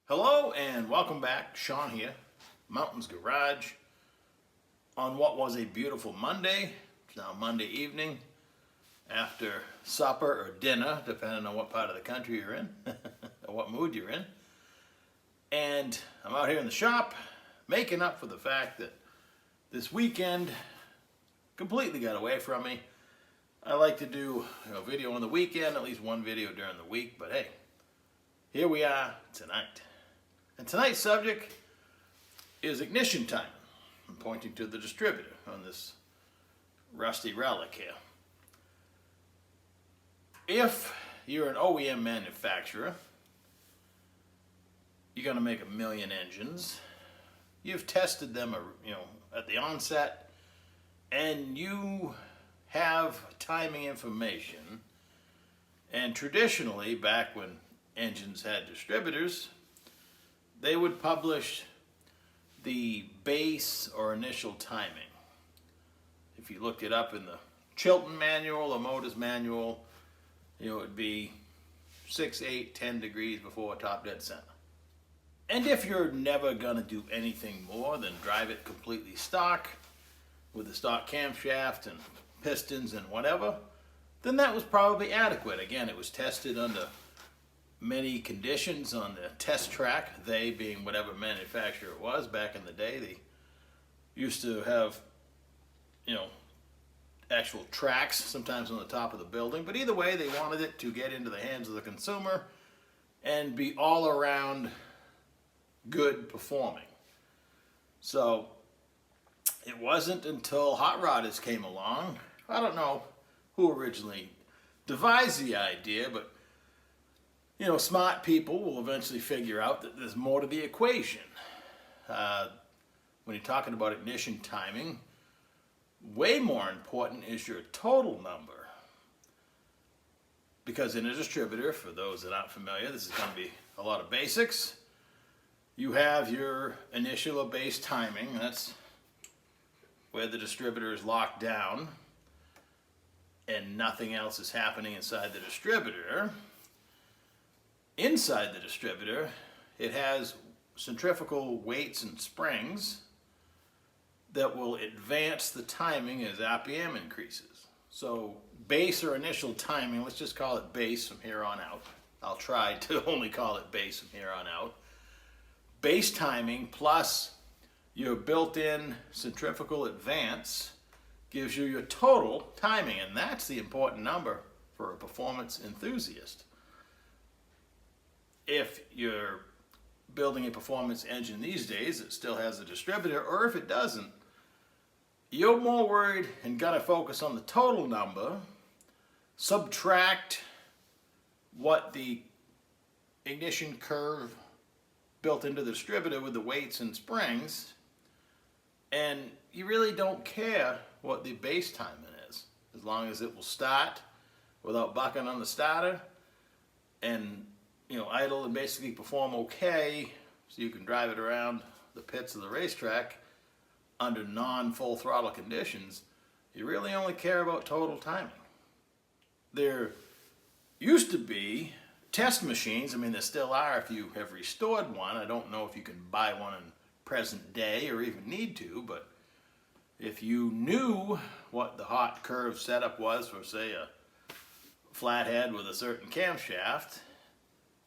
Hello and welcome back. Sean here, Mountains Garage, on what was a beautiful Monday. It's now Monday evening after supper or dinner, depending on what part of the country you're in or what mood you're in. And I'm out here in the shop making up for the fact that this weekend completely got away from me. I like to do a video on the weekend, at least one video during the week, but hey, here we are tonight. And tonight's subject is ignition timing. I'm pointing to the distributor on this rusty relic here. If you're an OEM manufacturer, you're going to make 1 million engines. You've tested them, at the onset, and you have timing information. And traditionally, back when engines had distributors, they would publish the base or initial timing. If you looked it up in the Chilton manual or Motors manual, it would be 6, 8, 10 degrees before top dead center. And if you're never going to do anything more than drive it completely stock with the stock camshaft and pistons and whatever, then that was probably adequate. Again, it was tested under many conditions on the test track, they being whatever manufacturer it was. Back in the day, they used to have, actual tracks, sometimes on the top of the building. But either way, they wanted it to get into the hands of the consumer and be all around good performing. So it wasn't until hot rodders came along. I don't know who originally devised the idea, but smart people will eventually figure out that there's more to the equation. When you're talking about ignition timing, way more important is your total number. Because in a distributor, for those that aren't familiar, this is going to be a lot of basics. You have your initial or base timing. That's where the distributor is locked down and nothing else is happening inside the distributor. Inside the distributor, it has centrifugal weights and springs that will advance the timing as RPM increases. So base or initial timing, let's just call it base from here on out. I'll try to only call it base from here on out. Base timing plus your built-in centrifugal advance gives you your total timing, and that's the important number for a performance enthusiast. If you're building a performance engine these days that still has a distributor, or if it doesn't, you're more worried and got to focus on the total number, subtract what the ignition curve built into the distributor with the weights and springs, and you really don't care what the base timing is, as long as it will start without bucking on the starter and idle and basically perform okay, so you can drive it around the pits of the racetrack under non-full throttle conditions. You really only care about total timing. There used to be test machines. There still are if you have restored one. I don't know if you can buy one in present day or even need to, but if you knew what the hot curve setup was for, say, a flathead with a certain camshaft,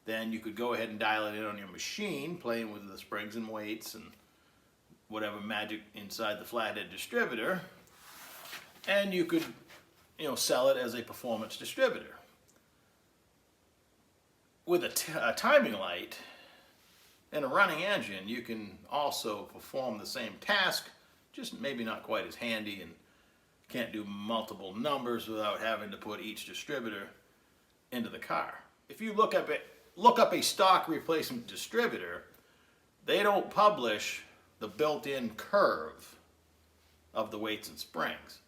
then you could go ahead and dial it in on your machine, playing with the springs and weights and whatever magic inside the flathead distributor, and you could, sell it as a performance distributor. With a timing light and a running engine, you can also perform the same task, just maybe not quite as handy, and can't do multiple numbers without having to put each distributor into the car. If you look up a stock replacement distributor, they don't publish the built-in curve of the weights and springs.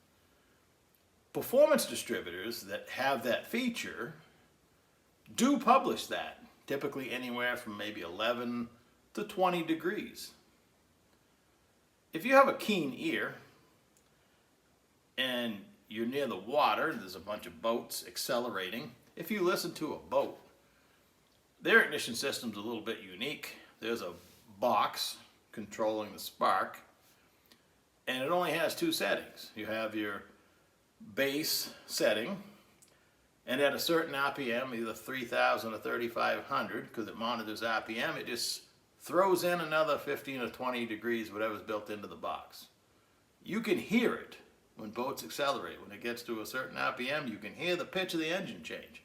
Performance distributors that have that feature do publish that, typically anywhere from maybe 11 to 20 degrees. If you have a keen ear and you're near the water, there's a bunch of boats accelerating, if you listen to a boat, Their ignition system's a little bit unique. There's a box controlling the spark, and it only has two settings. You have your base setting, and at a certain RPM, either 3,000 or 3,500, because it monitors RPM, it just throws in another 15 or 20 degrees, whatever's built into the box. You can hear it when boats accelerate. When it gets to a certain RPM, you can hear the pitch of the engine change.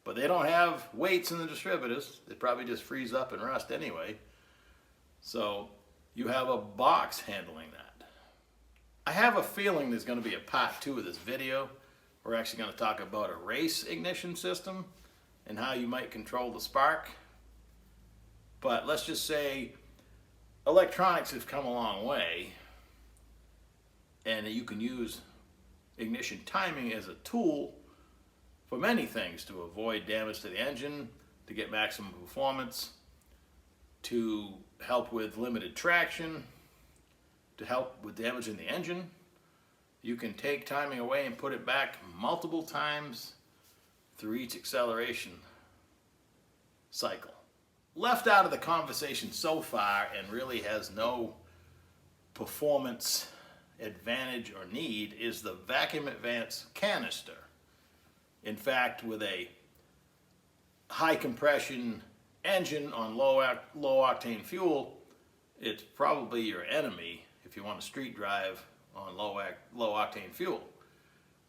But they don't have weights in the distributors. They probably just freeze up and rust anyway. So you have a box handling that. I have a feeling there's going to be a part 2 of this video. We're actually going to talk about a race ignition system and how you might control the spark. But let's just say electronics have come a long way, and you can use ignition timing as a tool for many things: to avoid damage to the engine, to get maximum performance, to help with limited traction, to help with damage in the engine. You can take timing away and put it back multiple times through each acceleration cycle. Left out of the conversation so far and really has no performance advantage or need is the vacuum advance canister. In fact, with a high compression engine on low octane fuel, it's probably your enemy if you want to street drive on low octane fuel,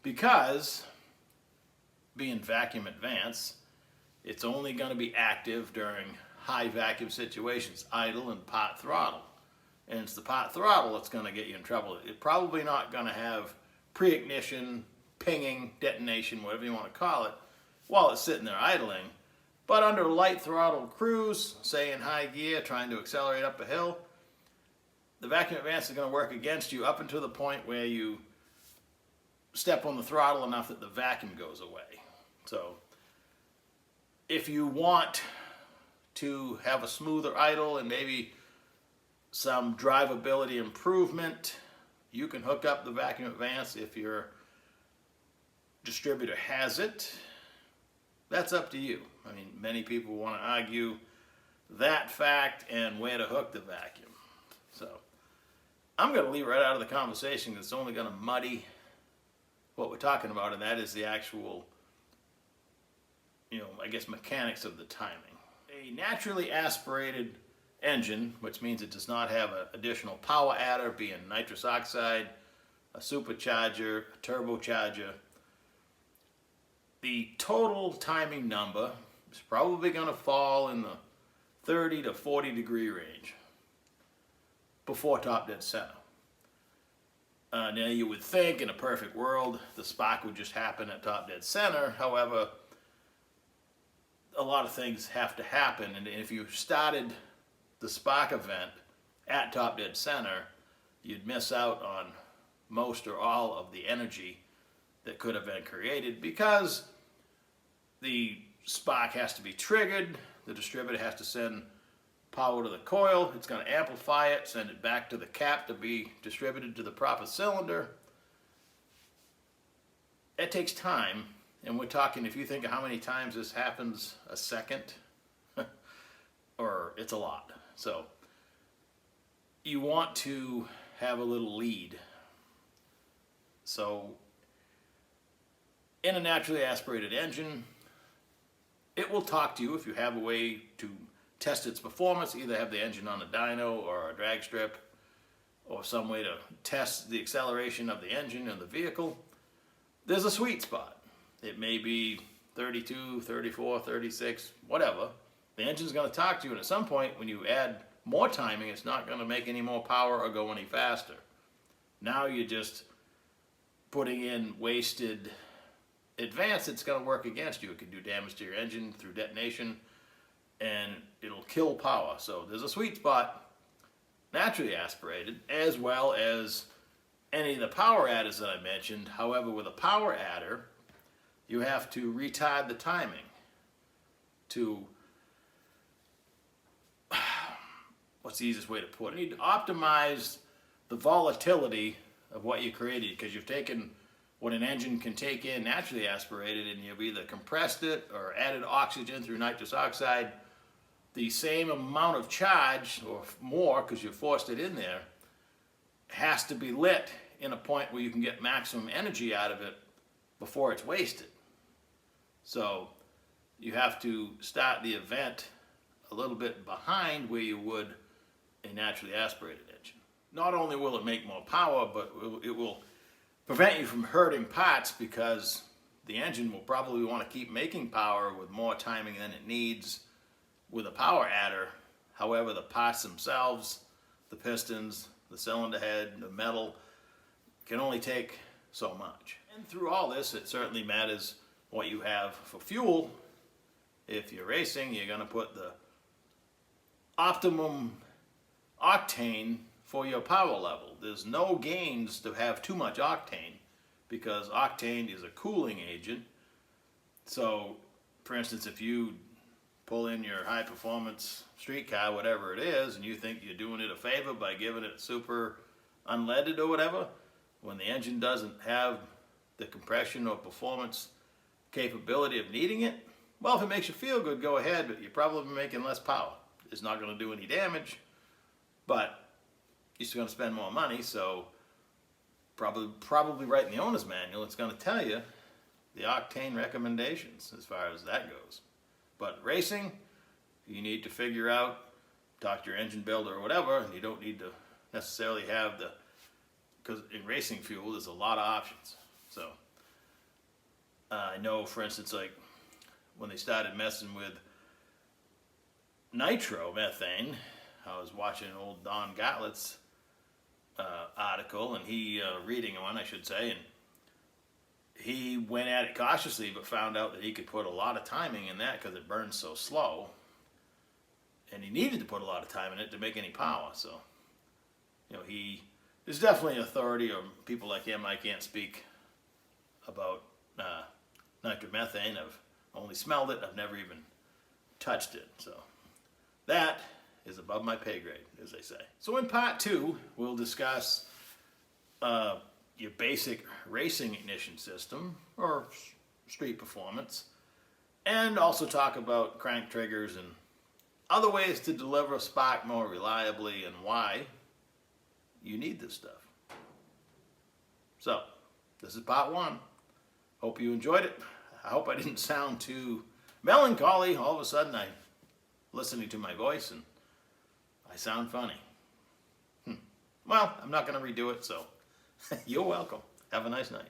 because being vacuum advance, it's only going to be active during high vacuum situations, idle and pot throttle. And it's the pot throttle that's going to get you in trouble. It's probably not going to have pre-ignition, pinging, detonation, whatever you want to call it, while it's sitting there idling. But under light throttle cruise, say in high gear, trying to accelerate up a hill, the vacuum advance is going to work against you up until the point where you step on the throttle enough that the vacuum goes away. So if you want to have a smoother idle and maybe some drivability improvement, you can hook up the vacuum advance if your distributor has it. That's up to you. I mean, many people want to argue that fact and where to hook the vacuum. So I'm going to leave it right out of the conversation because it's only going to muddy what we're talking about, and that is the actual, I guess, mechanics of the timing. A naturally aspirated engine, which means it does not have an additional power adder, being nitrous oxide, a supercharger, a turbocharger, the total timing number is probably going to fall in the 30 to 40 degree range before top dead center. Now you would think in a perfect world the spark would just happen at top dead center. However, a lot of things have to happen, and if you started the spark event at top dead center, you'd miss out on most or all of the energy that could have been created, because the spark has to be triggered, the distributor has to send power to the coil, it's going to amplify it, send it back to the cap to be distributed to the proper cylinder. It takes time, and we're talking, if you think of how many times this happens a second, or it's a lot. So you want to have a little lead. So in a naturally aspirated engine, it will talk to you if you have a way to test its performance, either have the engine on a dyno or a drag strip, or some way to test the acceleration of the engine and the vehicle. There's a sweet spot. It may be 32, 34, 36, whatever. The engine's going to talk to you, and at some point when you add more timing, it's not going to make any more power or go any faster. Now you're just putting in wasted advance that's going to work against you. It can do damage to your engine through detonation, and it'll kill power. So there's a sweet spot, naturally aspirated, as well as any of the power adders that I mentioned. However, with a power adder, you have to retard the timing to, what's the easiest way to put it? You need to optimize the volatility of what you created, because you've taken what an engine can take in naturally aspirated, and you've either compressed it or added oxygen through nitrous oxide, the same amount of charge, or more because you forced it in there, has to be lit in a point where you can get maximum energy out of it before it's wasted. So you have to start the event a little bit behind where you would a naturally aspirated engine. Not only will it make more power, but it will prevent you from hurting parts, because the engine will probably want to keep making power with more timing than it needs with a power adder. However, the parts themselves, the pistons, the cylinder head, the metal, can only take so much. And through all this, it certainly matters what you have for fuel. If you're racing, you're going to put the optimum octane for your power level. There's no gains to have too much octane, because octane is a cooling agent. So, for instance, if you pull in your high performance street car, whatever it is, and you think you're doing it a favor by giving it super unleaded or whatever, when the engine doesn't have the compression or performance capability of needing it, well, if it makes you feel good, go ahead, but you're probably making less power. It's not going to do any damage, but you're still going to spend more money. So probably right in the owner's manual, it's going to tell you the octane recommendations as far as that goes. But racing, you need to figure out, talk to your engine builder or whatever, and you don't need to necessarily have the, because in racing fuel there's a lot of options. So I know, for instance, like when they started messing with nitromethane, I was watching an old Don Gottlieb's article, and reading one, I should say, and he went at it cautiously, but found out that he could put a lot of timing in that because it burns so slow, and he needed to put a lot of time in it to make any power. So, you know, there's definitely an authority, or people like him. I can't speak about nitromethane. I've only smelled it. I've never even touched it. So that is above my pay grade, as they say. So in part 2, we'll discuss your basic racing ignition system, or street performance, and also talk about crank triggers and other ways to deliver a spark more reliably, and why you need this stuff. So this is part 1. Hope you enjoyed it. I hope I didn't sound too melancholy. All of a sudden I'm listening to my voice and I sound funny. Well, I'm not going to redo it, so you're welcome. Have a nice night.